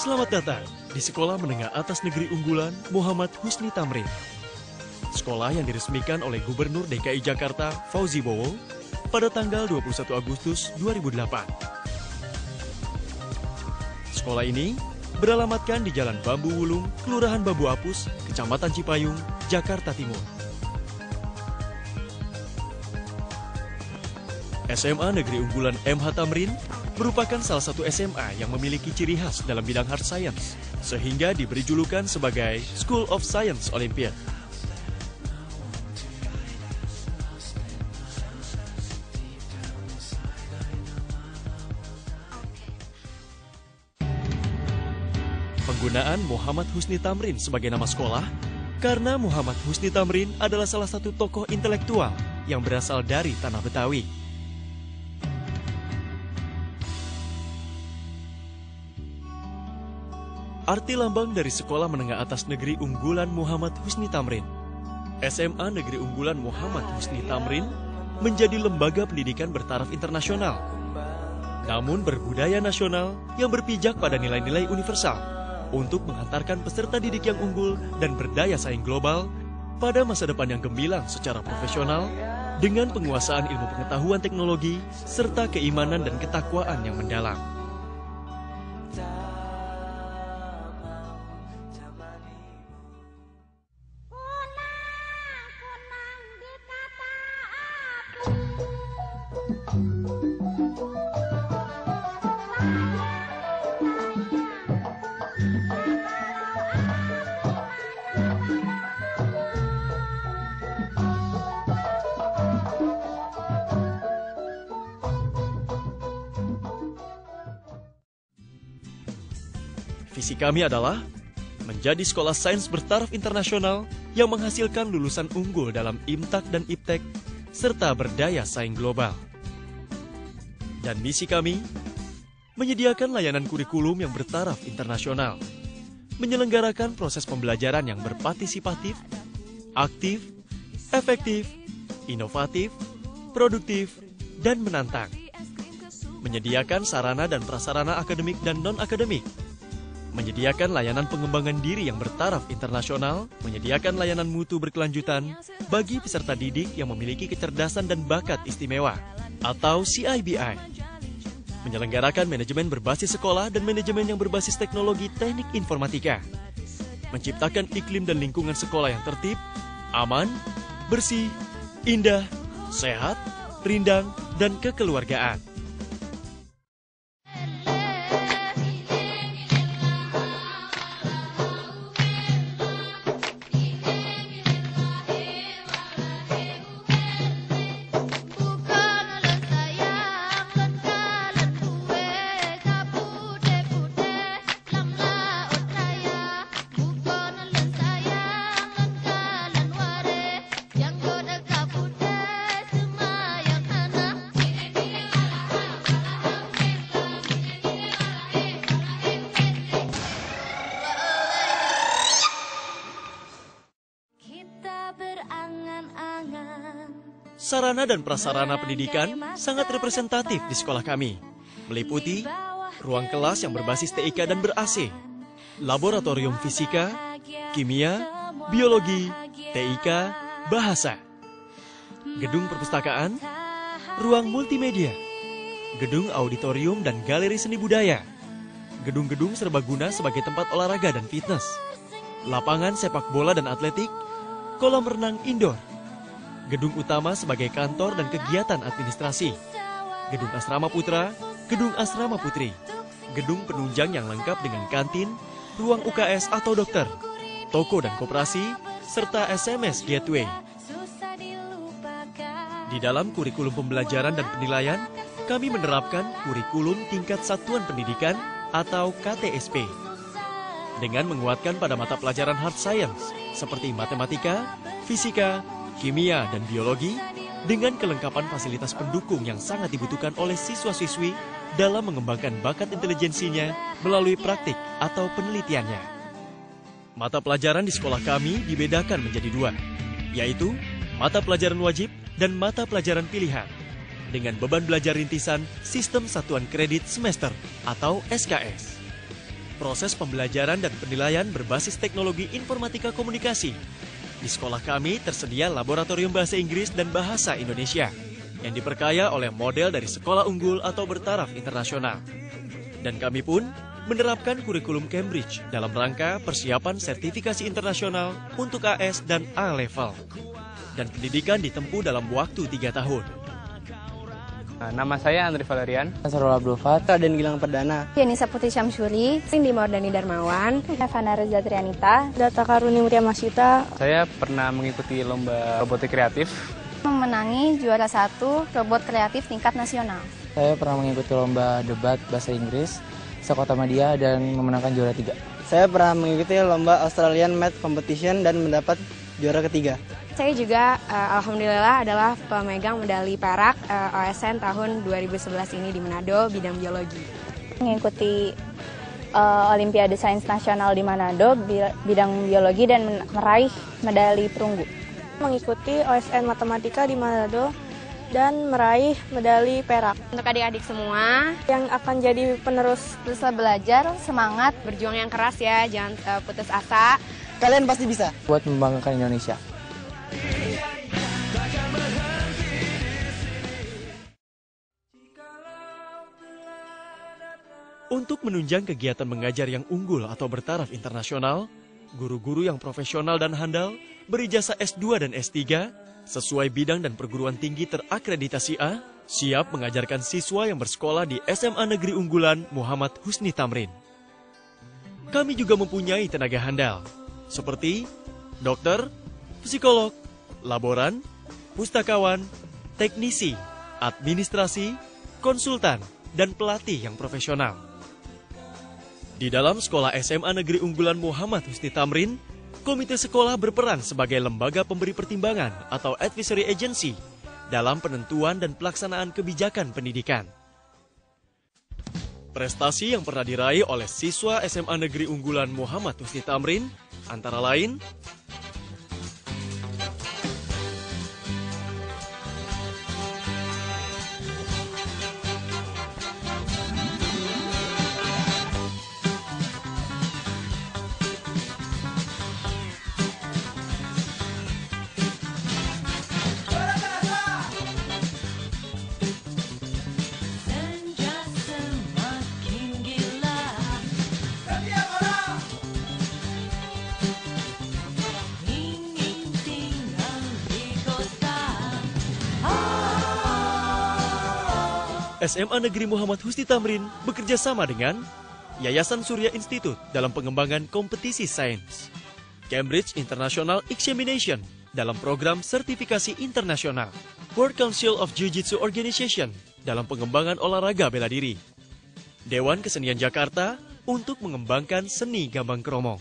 Selamat datang di Sekolah Menengah Atas Negeri Unggulan Muhammad Husni Tamrin. Sekolah yang diresmikan oleh Gubernur DKI Jakarta Fauzi Bowo pada tanggal 21 Agustus 2008. Sekolah ini beralamatkan di Jalan Bambu Wulung, Kelurahan Bambu Apus, Kecamatan Cipayung, Jakarta Timur. SMA Negeri Unggulan MH Tamrin merupakan salah satu SMA yang memiliki ciri khas dalam bidang hard science, sehingga diberi julukan sebagai School of Science Olympiad. Penggunaan Muhammad Husni Tamrin sebagai nama sekolah karena Muhammad Husni Tamrin adalah salah satu tokoh intelektual yang berasal dari tanah Betawi. Arti lambang dari Sekolah Menengah Atas Negeri Unggulan Muhammad Husni Tamrin. SMA Negeri Unggulan Muhammad Husni Tamrin menjadi lembaga pendidikan bertaraf internasional, namun berbudaya nasional yang berpijak pada nilai-nilai universal untuk menghantarkan peserta didik yang unggul dan berdaya saing global pada masa depan yang gemilang secara profesional dengan penguasaan ilmu pengetahuan teknologi serta keimanan dan ketakwaan yang mendalam. Visi kami adalah menjadi sekolah sains bertaraf internasional yang menghasilkan lulusan unggul dalam IMTAK dan IPTEK, serta berdaya saing global. Dan misi kami, menyediakan layanan kurikulum yang bertaraf internasional, menyelenggarakan proses pembelajaran yang berpartisipatif, aktif, efektif, inovatif, produktif, dan menantang, menyediakan sarana dan prasarana akademik dan non-akademik, menyediakan layanan pengembangan diri yang bertaraf internasional, menyediakan layanan mutu berkelanjutan bagi peserta didik yang memiliki kecerdasan dan bakat istimewa atau CIBI, menyelenggarakan manajemen berbasis sekolah dan manajemen yang berbasis teknologi teknik informatika, menciptakan iklim dan lingkungan sekolah yang tertib, aman, bersih, indah, sehat, rindang, dan kekeluargaan. Sarana dan prasarana pendidikan sangat representatif di sekolah kami, meliputi ruang kelas yang berbasis TIK dan ber-AC, laboratorium fisika, kimia, biologi, TIK, bahasa, gedung perpustakaan, ruang multimedia, gedung auditorium dan galeri seni budaya, gedung-gedung serbaguna sebagai tempat olahraga dan fitness, lapangan sepak bola dan atletik, kolam renang indoor, gedung utama sebagai kantor dan kegiatan administrasi, gedung asrama putra, gedung asrama putri, gedung penunjang yang lengkap dengan kantin, ruang UKS atau dokter, toko dan koperasi, serta SMS gateway. Di dalam kurikulum pembelajaran dan penilaian, kami menerapkan kurikulum tingkat satuan pendidikan atau KTSP, dengan menguatkan pada mata pelajaran hard science seperti matematika, fisika, kimia, dan biologi dengan kelengkapan fasilitas pendukung yang sangat dibutuhkan oleh siswa-siswi dalam mengembangkan bakat intelijensinya melalui praktik atau penelitiannya. Mata pelajaran di sekolah kami dibedakan menjadi dua, yaitu mata pelajaran wajib dan mata pelajaran pilihan, dengan beban belajar rintisan Sistem Satuan Kredit Semester atau SKS. proses pembelajaran dan penilaian berbasis teknologi informatika komunikasi. Di sekolah kami tersedia laboratorium bahasa Inggris dan bahasa Indonesia yang diperkaya oleh model dari sekolah unggul atau bertaraf internasional. Dan kami pun menerapkan kurikulum Cambridge dalam rangka persiapan sertifikasi internasional untuk AS dan A level. Dan pendidikan ditempuh dalam waktu 3 tahun. Nama saya Andri Valerian, Sarul Abdul Fattah dan Gilang Perdana. Yanisa Putri Syamsuri, Cindy Mordani Darmawan, Evana Reza Trianita, Data Karuni Mutia Masyuta. Saya pernah mengikuti lomba robotik kreatif. memenangi juara 1 robot kreatif tingkat nasional. Saya pernah mengikuti lomba debat bahasa Inggris sekota media dan memenangkan juara 3. Saya pernah mengikuti lomba Australian Math Competition dan mendapat juara 3. Saya juga alhamdulillah adalah pemegang medali perak OSN tahun 2011 ini di Manado bidang biologi. Mengikuti Olimpiade Sains Nasional di Manado bidang biologi dan meraih medali perunggu. Mengikuti OSN Matematika di Manado dan meraih medali perak. Untuk adik-adik semua yang akan jadi penerus Belajar, semangat, berjuang yang keras ya, jangan putus asa. Kalian pasti bisa buat membanggakan Indonesia. Untuk menunjang kegiatan mengajar yang unggul atau bertaraf internasional, guru-guru yang profesional dan handal berijazah S2 dan S3 sesuai bidang dan perguruan tinggi terakreditasi A siap mengajarkan siswa yang bersekolah di SMA Negeri Unggulan Muhammad Husni Tamrin. Kami juga mempunyai tenaga handal seperti dokter, psikolog, laboran, pustakawan, teknisi, administrasi, konsultan, dan pelatih yang profesional. Di dalam sekolah SMA Negeri Unggulan Muhammad Husni Tamrin, komite sekolah berperan sebagai lembaga pemberi pertimbangan atau advisory agency dalam penentuan dan pelaksanaan kebijakan pendidikan. Prestasi yang pernah diraih oleh siswa SMA Negeri Unggulan Muhammad Husni Tamrin antara lain SMA Negeri Muhammad Husni Tamrin bekerja sama dengan Yayasan Surya Institute dalam pengembangan kompetisi sains, Cambridge International Examination dalam program sertifikasi internasional, World Council of Jiu-Jitsu Organization dalam pengembangan olahraga bela diri, Dewan Kesenian Jakarta untuk mengembangkan seni gambang kromong.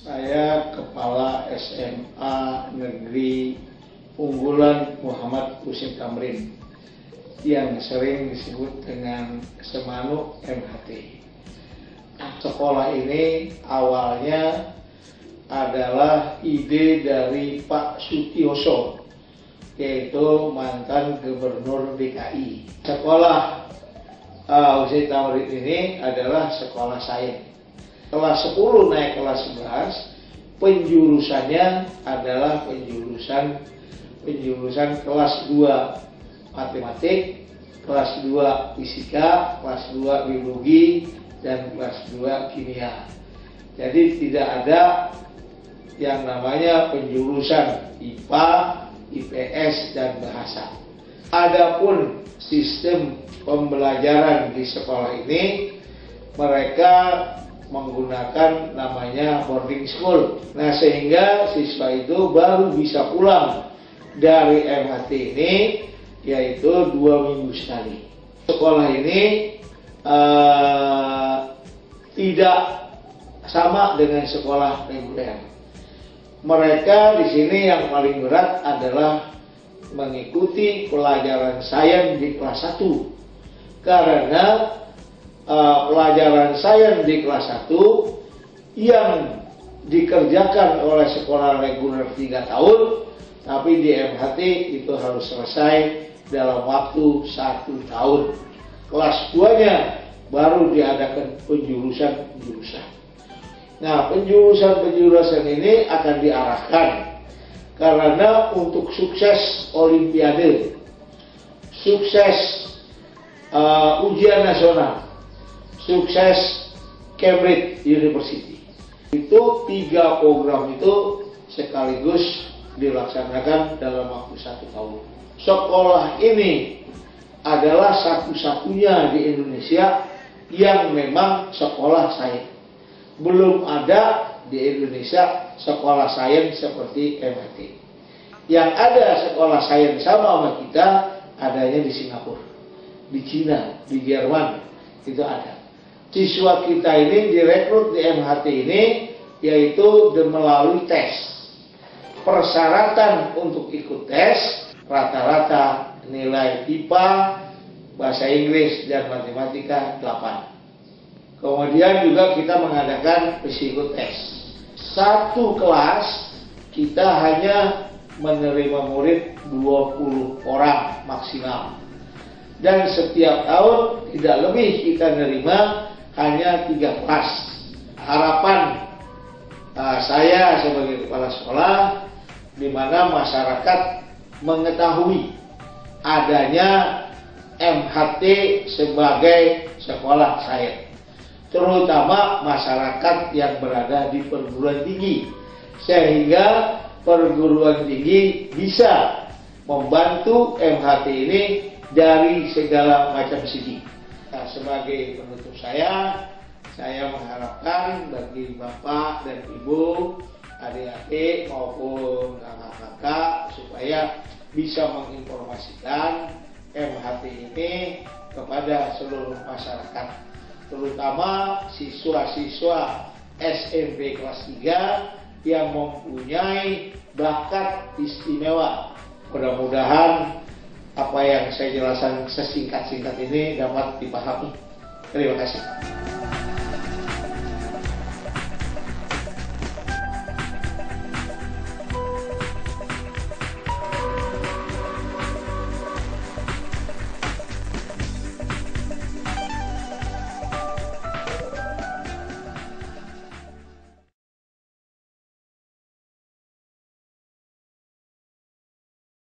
Saya Kepala SMA Negeri Unggulan Muhammad Husni Tamrin yang sering disebut dengan Semanu MHT. Sekolah ini awalnya adalah ide dari Pak Sutioso, yaitu mantan Gubernur DKI. Sekolah Husni Tamrin ini adalah sekolah sains. Kelas 10 naik kelas 11, penjurusannya adalah penjurusan kelas 2 matematik, kelas 2 fisika, kelas 2 biologi, dan kelas 2 kimia. Jadi tidak ada yang namanya penjurusan IPA, IPS, dan bahasa. Adapun sistem pembelajaran di sekolah ini, mereka menggunakan namanya boarding school. Nah, sehingga siswa itu baru bisa pulang dari MHT ini yaitu 2 minggu sekali. Sekolah ini tidak sama dengan sekolah reguler. Mereka di sini yang paling berat adalah mengikuti pelajaran sains di kelas 1 karena pelajaran sains di kelas 1 yang dikerjakan oleh sekolah reguler 3 tahun, tapi di MHT itu harus selesai dalam waktu 1 tahun. Kelas 2-nya baru diadakan penjurusan-penjurusan. Nah, penjurusan-penjurusan ini akan diarahkan karena untuk sukses Olimpiade, sukses ujian nasional, sukses Cambridge University. Itu 3 program itu sekaligus dilaksanakan dalam waktu 1 tahun. Sekolah ini adalah satu-satunya di Indonesia yang memang sekolah sains. Belum ada di Indonesia sekolah sains seperti MHT. Yang ada sekolah sains sama kita adanya di Singapura, di Cina, di Jerman, itu ada. Siswa kita ini direkrut di MHT ini yaitu melalui tes. Persyaratan untuk ikut tes rata-rata nilai IPA, bahasa Inggris, dan matematika 8. Kemudian juga kita mengadakan psikotes. 1 kelas kita hanya menerima murid 20 orang maksimal. Dan setiap tahun tidak lebih kita menerima hanya 3 kelas. Harapan saya sebagai kepala sekolah di mana masyarakat mengetahui adanya MHT sebagai sekolah sains, terutama masyarakat yang berada di perguruan tinggi, sehingga perguruan tinggi bisa membantu MHT ini dari segala macam segi. Nah, sebagai penutup saya mengharapkan bagi Bapak dan Ibu, adik-adik maupun kakak-kakak supaya bisa menginformasikan MHT ini kepada seluruh masyarakat, terutama siswa-siswa SMP kelas 3 yang mempunyai bakat istimewa. Mudah-mudahan apa yang saya jelaskan sesingkat-singkat ini dapat dipahami. Terima kasih.